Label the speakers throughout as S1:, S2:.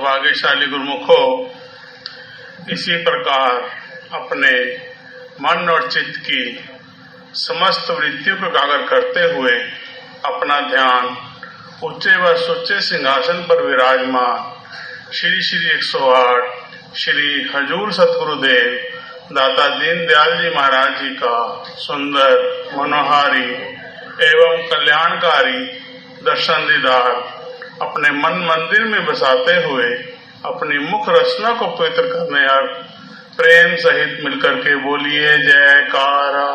S1: सौभाग्यशाली गुरुमुखों, इसी प्रकार अपने मन और चित्त की समस्त वृत्तियों को एकाग्र करते हुए अपना ध्यान ऊंचे व सुच्चे सिंहासन पर विराजमान श्री श्री 108 श्री हजूर सतगुरुदेव दाता दीनदयाल जी महाराज जी का सुंदर, मनोहारी एवं कल्याणकारी दर्शन दीदार अपने मन मंदिर में बसाते हुए अपनी मुख रचना को पवित्र करने और प्रेम सहित मिलकर के बोलिए जयकारा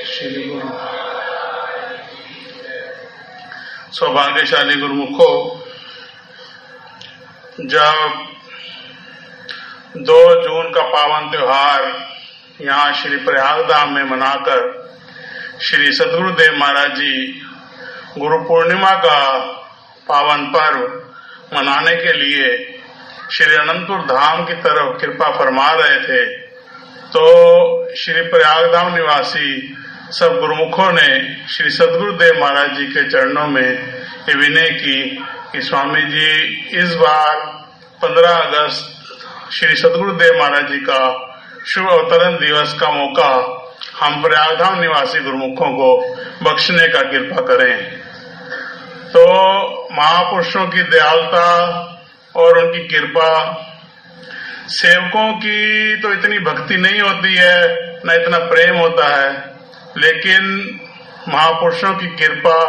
S1: श्री गुरु। सौभाग्यशाली गुरुमुखों, जब 2 जून का पावन त्योहार यहाँ श्री प्रयाग धाम में मनाकर श्री सतगुरुदेव महाराज जी गुरु पूर्णिमा का पावन पर्व मनाने के लिए श्री अनंतपुर धाम की तरफ कृपा फरमा रहे थे, तो श्री प्रयाग धाम निवासी सब गुरुमुखों ने श्री सतगुरुदेव महाराज जी के चरणों में ये विनय की कि स्वामी जी, इस बार 15 अगस्त श्री सतगुरुदेव महाराज जी का शुभ अवतरण दिवस का मौका हम प्रयागधाम निवासी गुरुमुखों को बख्शने का कृपा करें। तो महापुरुषों की दयालुता और उनकी कृपा, सेवकों की तो इतनी भक्ति नहीं होती है, न इतना प्रेम होता है, लेकिन महापुरुषों की कृपा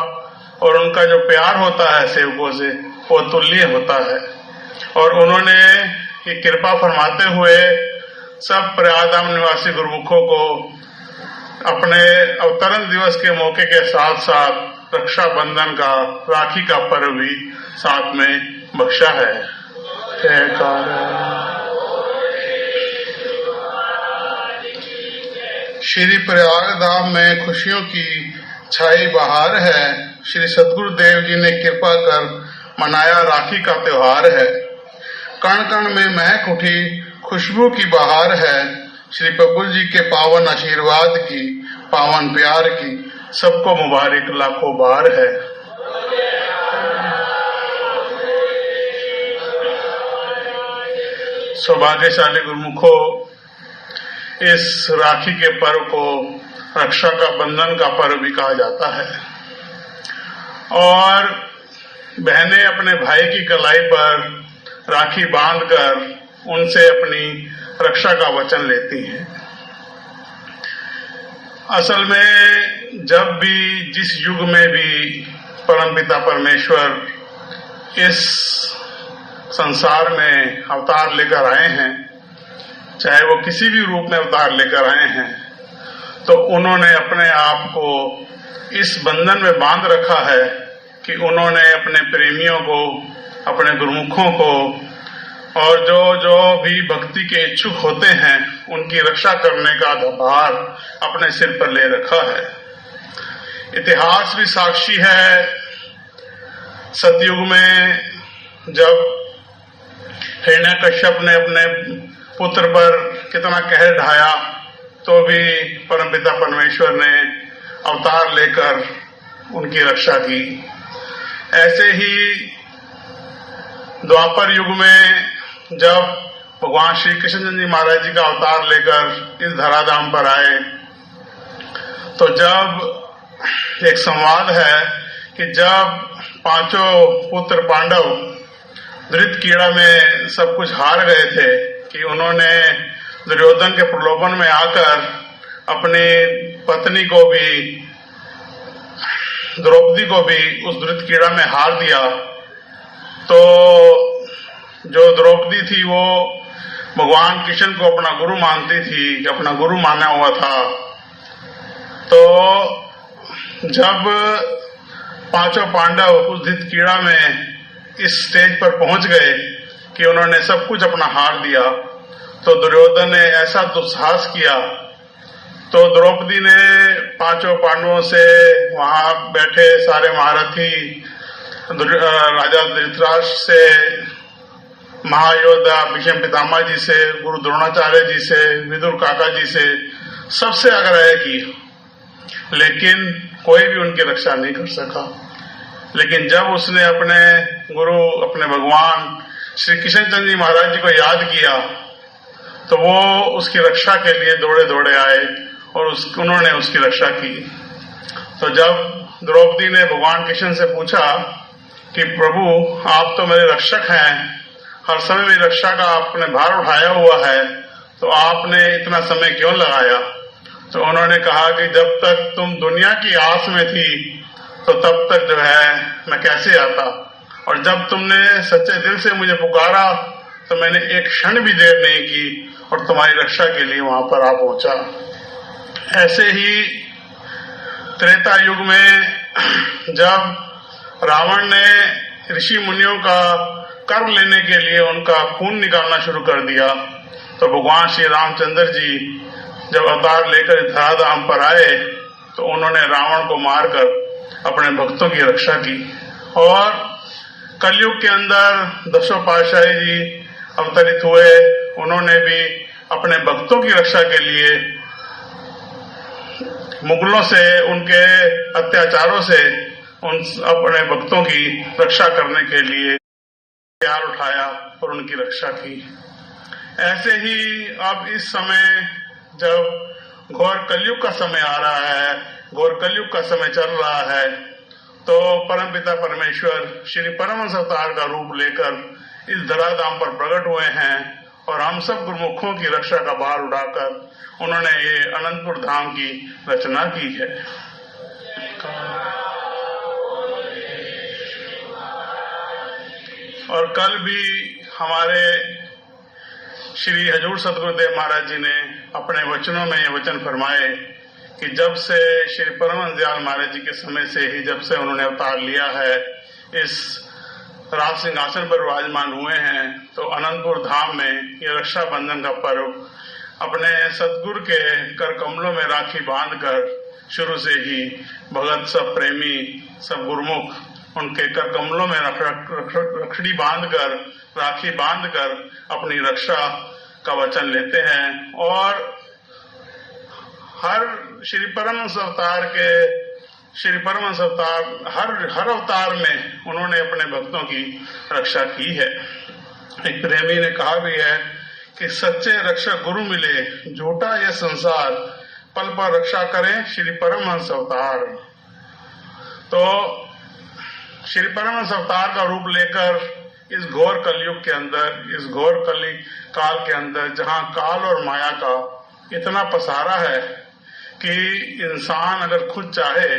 S1: और उनका जो प्यार होता है सेवकों से, वो तुल्य होता है। और उन्होंने ये कृपा फरमाते हुए सब प्रयागधाम निवासी गुरुमुखों को अपने अवतरण दिवस के मौके के साथ साथ रक्षाबंधन का, राखी का पर्व भी साथ में बख्शा है। श्री प्रयाग धाम में खुशियों की छाई बहार है। श्री सतगुरुदेव जी ने कृपा कर मनाया राखी का त्योहार है। कण कण में महक उठी खुशबू की बहार है। श्री प्रभु जी के पावन आशीर्वाद की, पावन प्यार की सबको मुबारक लाखों बार है। सौभाग्यशाली गुरुमुखों, इस राखी के पर्व को रक्षा का बंधन का पर्व भी कहा जाता है और बहनें अपने भाई की कलाई पर राखी बांधकर उनसे अपनी रक्षा का वचन लेती हैं। असल में जब भी, जिस युग में भी परमपिता परमेश्वर इस संसार में अवतार लेकर आए हैं, चाहे वो किसी भी रूप में अवतार लेकर आए हैं, तो उन्होंने अपने आप को इस बंधन में बांध रखा है कि उन्होंने अपने प्रेमियों को, अपने गुरुमुखों को और जो भी भक्ति के इच्छुक होते हैं उनकी रक्षा करने का भार अपने सिर पर ले रखा है। इतिहास भी साक्षी है, सतयुग में जब हिरण्यकश्यप ने अपने पुत्र पर कितना कहर ढाया, तो भी परमपिता परमेश्वर ने अवतार लेकर उनकी रक्षा की। ऐसे ही द्वापर युग में जब भगवान श्री कृष्ण जी महाराज जी का अवतार लेकर इस धराधाम पर आए, तो जब एक संवाद है कि जब 5 पुत्र पांडव धृतकीड़ा में सब कुछ हार गए थे कि उन्होंने दुर्योधन के प्रलोभन में आकर अपनी पत्नी को भी, द्रौपदी को भी उस धृतकीड़ा में हार दिया। तो जो द्रौपदी थी वो भगवान कृष्ण को अपना गुरु मानती थी, अपना गुरु माना हुआ था। तो जब 5 पांडव उस धृतकीड़ा में इस स्टेज पर पहुंच गए कि उन्होंने सब कुछ अपना हार दिया, तो दुर्योधन ने ऐसा दुस्साहस किया, तो द्रौपदी ने 5 पांडवों से, वहां बैठे सारे महारथी, राजा धृतराष्ट्र से, महायोद्धा भीष्म पितामह जी से, गुरु द्रोणाचार्य जी से, विदुर काका जी से, सबसे आग्रह की, लेकिन कोई भी उनकी रक्षा नहीं कर सका। लेकिन जब उसने अपने गुरु, अपने भगवान श्री कृष्ण चंद्र जी महाराज जी को याद किया तो वो उसकी रक्षा के लिए दौड़े दौड़े आए और उन्होंने उसकी रक्षा की। तो जब द्रौपदी ने भगवान कृष्ण से पूछा कि प्रभु आप तो मेरे रक्षक हैं, हर समय मेरी रक्षा का आपने भार उठाया हुआ है, तो आपने इतना समय क्यों लगाया? तो उन्होंने कहा कि जब तक तुम दुनिया की आस में थी तो तब तक जो है मैं कैसे आता, और जब तुमने सच्चे दिल से मुझे पुकारा तो मैंने एक क्षण भी देर नहीं की और तुम्हारी रक्षा के लिए वहां पर आ पहुंचा। ऐसे ही त्रेता युग में जब रावण ने ऋषि मुनियों का कर्म लेने के लिए उनका खून निकालना शुरू कर दिया, तो भगवान श्री रामचंद्र जी जब अवतार लेकर धराधाम पर आए तो उन्होंने रावण को मारकर अपने भक्तों की रक्षा की। और कलयुग के अंदर दसों पातशाही जी अवतरित हुए, उन्होंने भी अपने भक्तों की रक्षा के लिए मुगलों से, उनके अत्याचारों से अपने भक्तों की रक्षा करने के लिए प्यार उठाया और उनकी रक्षा की। ऐसे ही अब इस समय जब घोर कलयुग का समय आ रहा है, घोर कलयुग का समय चल रहा है, तो परमपिता परमेश्वर श्री परमहंस अवतार का रूप लेकर इस धराधाम पर प्रकट हुए हैं और हम सब गुरुमुखों की रक्षा का भार उठाकर उन्होंने ये अनंतपुर धाम की रचना की है। और कल भी हमारे श्री हजूर सतगुरुदेव महाराज जी ने अपने वचनों में ये वचन फरमाए कि जब से श्री परमहंस दयाल महाराज जी के समय से ही, जब से उन्होंने अवतार लिया है, इस राज सिंहासन पर विराजमान हुए हैं, तो अनंतपुर धाम में ये रक्षाबंधन का पर्व अपने सतगुरु के कर कमलों में राखी बांधकर शुरू से ही भगत सब प्रेमी सब गुरुमुख उनके कर कमलों में रखड़ी बांधकर, राखी बांधकर अपनी रक्षा का वचन लेते हैं। और हर श्री परमहंस अवतार हर अवतार में उन्होंने अपने भक्तों की रक्षा की है। एक प्रेमी ने कहा भी है कि सच्चे रक्षक गुरु मिले, झूठा यह संसार, पल पर रक्षा करें श्री परमहंस अवतार। तो श्री परमहंस अवतार का रूप लेकर इस घोर कलयुग के अंदर, इस घोर कली काल के अंदर, जहां काल और माया का इतना पसारा है कि इंसान अगर खुद चाहे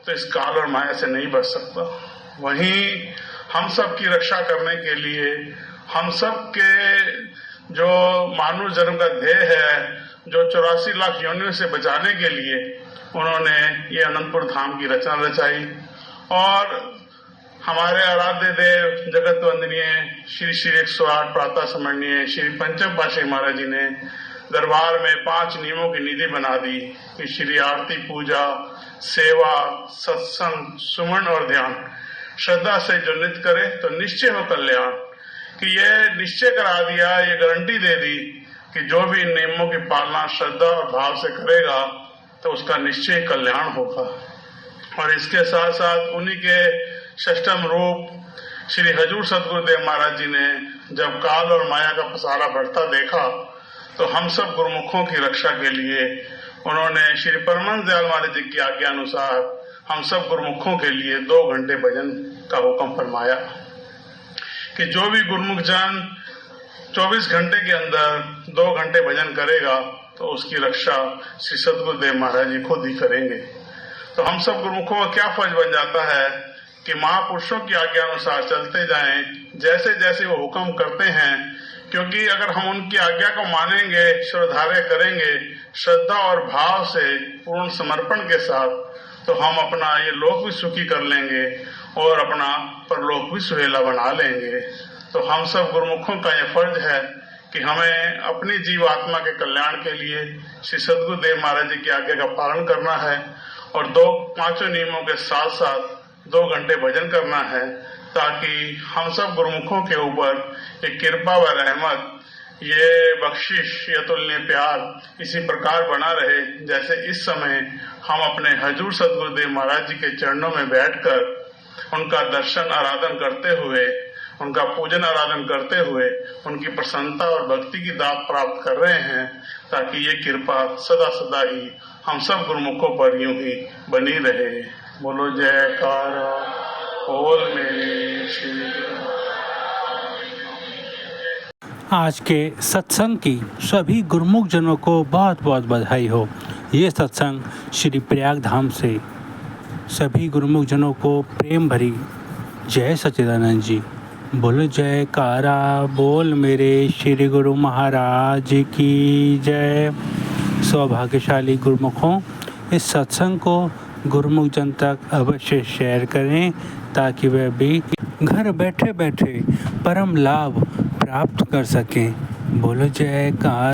S1: तो इस काल और माया से नहीं बच सकता, वहीं हम सब की रक्षा करने के लिए, हम सब के जो मानव जन्म का ध्येय है, जो 84 लाख योनियों से बचाने के लिए उन्होंने ये अनंतपुर धाम की रचना रचाई। और हमारे आराध्य देव जगत वंदनीय श्री श्री 108 प्रातः स्मरणीय श्री पंचम पातशाही महाराज जी ने दरबार में 5 नियमों की निधि बना दी कि श्री आरती, पूजा, सेवा, सत्संग, सुमन और ध्यान श्रद्धा से जो नित्य करे तो निश्चय हो कल्याण। कि ये निश्चय करा दिया, ये गारंटी दे दी कि जो भी इन नियमों की पालना श्रद्धा और भाव से करेगा तो उसका निश्चय कल्याण होगा। और इसके साथ साथ उन्हीं के षष्ठम रूप श्री हजूर सतगुरुदेव महाराज जी ने जब काल और माया का पसारा बढ़ता देखा तो हम सब गुरुमुखों की रक्षा के लिए उन्होंने श्री परमहंस दयाल महाराज जी की आज्ञा अनुसार हम सब गुरुमुखों के लिए 2 घंटे भजन का हुक्म फरमाया कि जो भी गुरुमुख जन 24 घंटे के अंदर 2 घंटे भजन करेगा तो उसकी रक्षा श्री सतगुरुदेव महाराज जी खुद ही करेंगे। तो हम सब गुरुमुखों का क्या फर्ज बन जाता है कि महापुरुषों की आज्ञा अनुसार चलते जाएं, जैसे जैसे वो हुक्म करते हैं, क्योंकि अगर हम उनकी आज्ञा को मानेंगे, श्रद्धार्य करेंगे, श्रद्धा और भाव से पूर्ण समर्पण के साथ, तो हम अपना ये लोक भी सुखी कर लेंगे और अपना परलोक भी सुहेला बना लेंगे। तो हम सब गुरुमुखों का यह फर्ज है कि हमें अपनी जीवात्मा के कल्याण के लिए श्री सतगुरुदेव महाराज जी की आज्ञा का पालन करना है और 5 नियमों के साथ साथ 2 घंटे भजन करना है, ताकि हम सब गुरुमुखों के ऊपर एक कृपा व रहमत, ये बख्शिश, ये अतुलनीय प्यार इसी प्रकार बना रहे जैसे इस समय हम अपने हजूर सतगुरुदेव महाराज जी के चरणों में बैठकर उनका दर्शन आराधन करते हुए, उनका पूजन आराधन करते हुए उनकी प्रसन्नता और भक्ति की दात प्राप्त कर रहे हैं, ताकि ये कृपा सदा सदा ही हम सब गुरुमुखों पर यूं ही बनी रहे। बोलो जयकारा बोल मेरे श्री।
S2: आज के सत्संग की सभी गुरुमुख जनों को बहुत बहुत बधाई हो। ये सत्संग श्री प्रयाग धाम से सभी गुरुमुख जनों को प्रेम भरी जय सच्चिदानंद जी। बोलो जयकारा बोल मेरे श्री गुरु महाराज की जय। सौभाग्यशाली गुरुमुखों, इस सत्संग को गुरुमुख जन तक अवश्य शेयर करें, ताकि वह भी घर बैठे बैठे परम लाभ प्राप्त कर सकें। बोलो जयकारा।